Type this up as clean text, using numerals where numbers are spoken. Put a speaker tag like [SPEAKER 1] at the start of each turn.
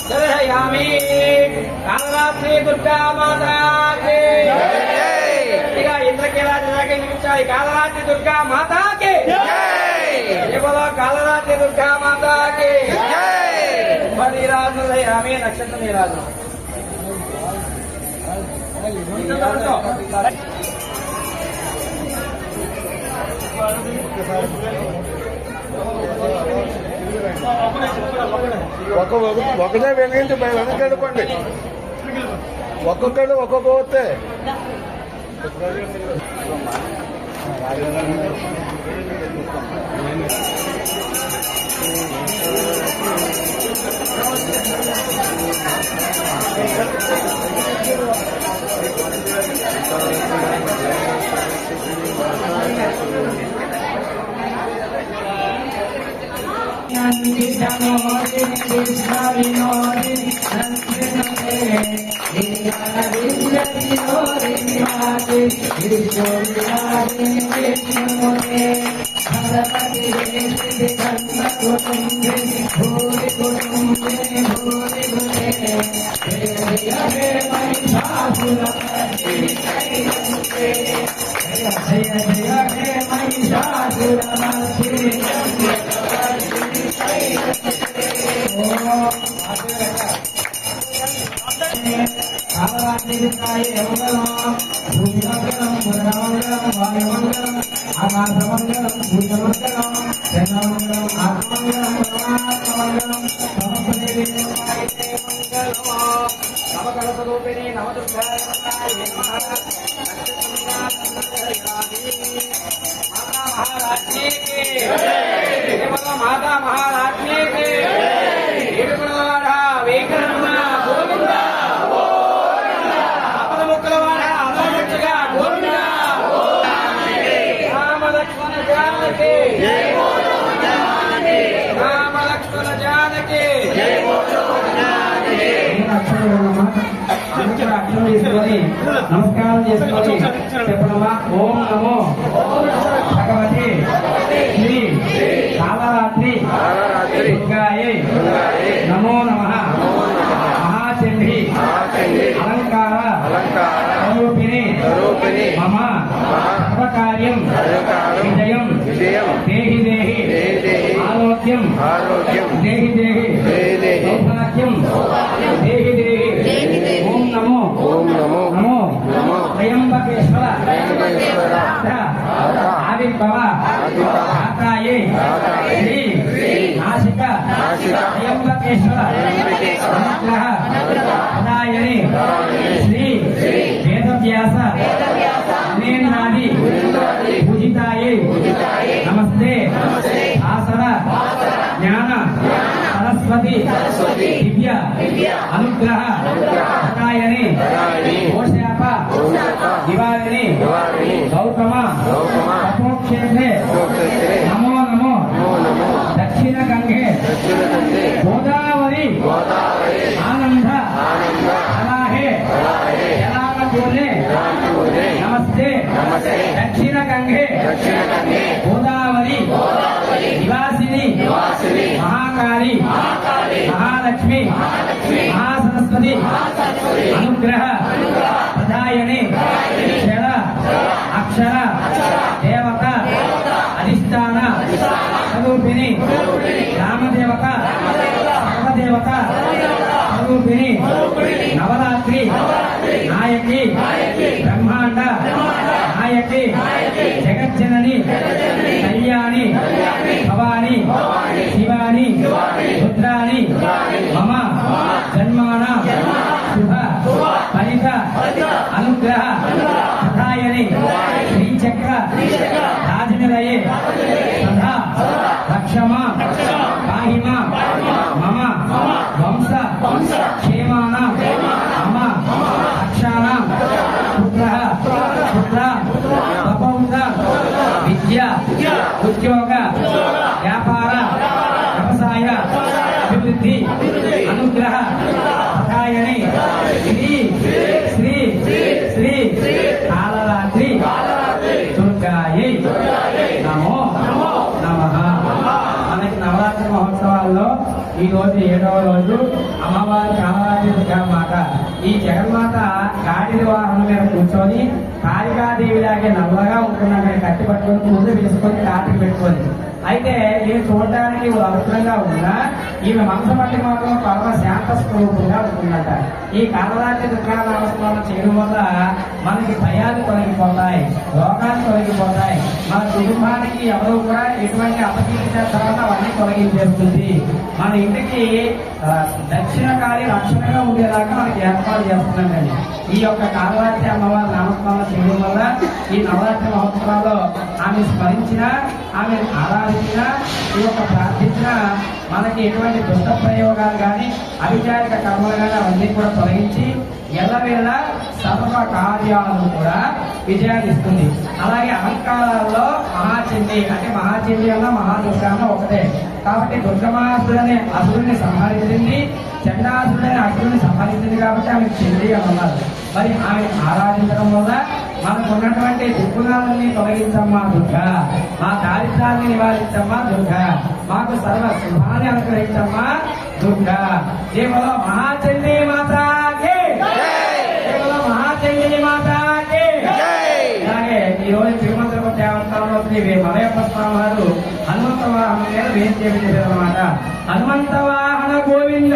[SPEAKER 1] दर्शयामि कालरात्रि दुर्गा माता के इंद्र के राजा निमित्ताय कालरात्रि दुर्गा माता के बोलो कालरात्रि दुर्गा माता के दर्शयामि नक्षत्र नीराजन
[SPEAKER 2] ఒకటే వెనకంటే వెనకడుకోండి ఒక్కొక్కడు ఒక్కొక్క వస్తే माता महाराज्ञी के राम लक्ष्मण जानकी नमस्कार ओम नमो भगवते श्री कालरात्रि दुर्गायै नमो नमः महाचंडी अलंकार स्वरूपिणी मम सर्वकार्यं विजयं देहि देहि आरोग्यं देहि देहि सौभाग्यं देहि देहि ओम नमो नमो त्र्यंबकेश्वर आदिभव आकाये श्री नासिक त्र्यंबकेश्वर अनुग्रह प्रदायिनी श्री वेदव्यास अनेनादि पूजिताये नमस्ते आसन ज्ञान सरस्वती दिव्य अनुग्रह प्रदायिनी ओशाप दिवालिनी गौतम तपोक्षेत्रे नमो नमो दक्षिण गंगे गोदावरी आनंद कलाहे जलाकूले नमस्ते दक्षिण गंगे गोदावरी निवासिनी महाकाली महालक्ष्मी महासरस्वती अनुग्रह प्रदायिनी क्षर अक्षर देवता अधिष्ठान स्वरूपिणी रामदेवता सर्वदेवता स्वरूपिणी नवरात्रि नायकी ब्रह्मांड नायकी जगज्जननी कल्याणी भवानी शिवानी रुद्राणी मम जन्माना शुभ फलित अनुग्रह प्रदायिनी श्रीचक्र राजनिलये सदा रक्षमा पाहिमा मम वंश क्षेमाना मम रक्षाणां पुत्र तपौत्र विद्या उद्योग व्यापार व्यवसाय अभिवृद्धि अनुग्रह प्रदायिनी श्री श्री श्री कालरात्रि दुर्गायै नमो नमः। మనకి నవరాత్రి మహోత్సవాల్లో ఈ రోజు 7వ రోజు అమ్మవారి కామరాజు దుర్గామాత. ఈ జగన్మాత గాడిద వాహనం మీద కూర్చొని కాళికాదేవిలాగే నల్లగా ఉంటున్నామని కట్టి పట్టుకొని పూజ వేసుకొని రాత్రికి పెట్టుకొని, అయితే నేను చూడడానికి అవసరంగా ఉన్నా ఈమె మనసు బట్టి మాత్రం పరమ శాంత స్వరూపంగా ఉంటుందట. ఈ కాలరాత్రి దుర్గానామస్మరణ చేయడం వల్ల మనకి భయాలు తొలగిపోతాయి, రోగాలు తొలగిపోతాయి, మన కుటుంబానికి ఎవరు కూడా ఎటువంటి అపకీర్తి చేస్తారో అవన్నీ తొలగించేస్తుంది. మన ఇంటికి దక్షిణకాలి రక్షణగా ఉండేలాగా మనకి ఏర్పాటు చేస్తుందండి. ఈ యొక్క కాలరాత్రి అమ్మవారి నామస్మరణ చేయడం వల్ల ఈ నవరాత్రి మహోత్సవాల్లో ఆమె స్మరించిన, ఆమె ఆరాధించిన, ఈ యొక్క ప్రార్థించిన మనకి ఎటువంటి దుష్ట ప్రయోగాలు కానీ అవిచారిక కర్మలు కానీ అవన్నీ కూడా తొలగించి ఎల్లవేళ సర్వ కార్యాలను కూడా విజయాన్నిస్తుంది. అలాగే అలంకారాల్లో మహాచండి అంటే మహాచండి అన్న మహాదుర్గన్న ఒకటే కాబట్టి దుర్గమాసుడనే అసురుని సంహరించింది, చండాసుడనే అసురుని సంహరించింది కాబట్టి ఆమె చండి అని అన్నారు. మరి ఆమె ఆరాధించడం వల్ల మనకు ఉన్నటువంటి దుర్గుణాలన్నీ తొలగించమ్మా దుర్గా, మా దారిద్రాన్ని నివారించమ్మా దుర్గా, మాకు సర్వ శుభాన్ని అనుగ్రహించమ్మా దుర్గా. కేవలం మహాచండీ మాతాకి, కేవలం మహాచండీ మాతాకి. అలాగే ఈ రోజు తిరుమల దేవస్థానంలో శ్రీ మలయప్ప స్వామి వారు హనుమంత వాహనం మీద వేయించేసారన్నమాట. హనుమంత వాహన గోవింద.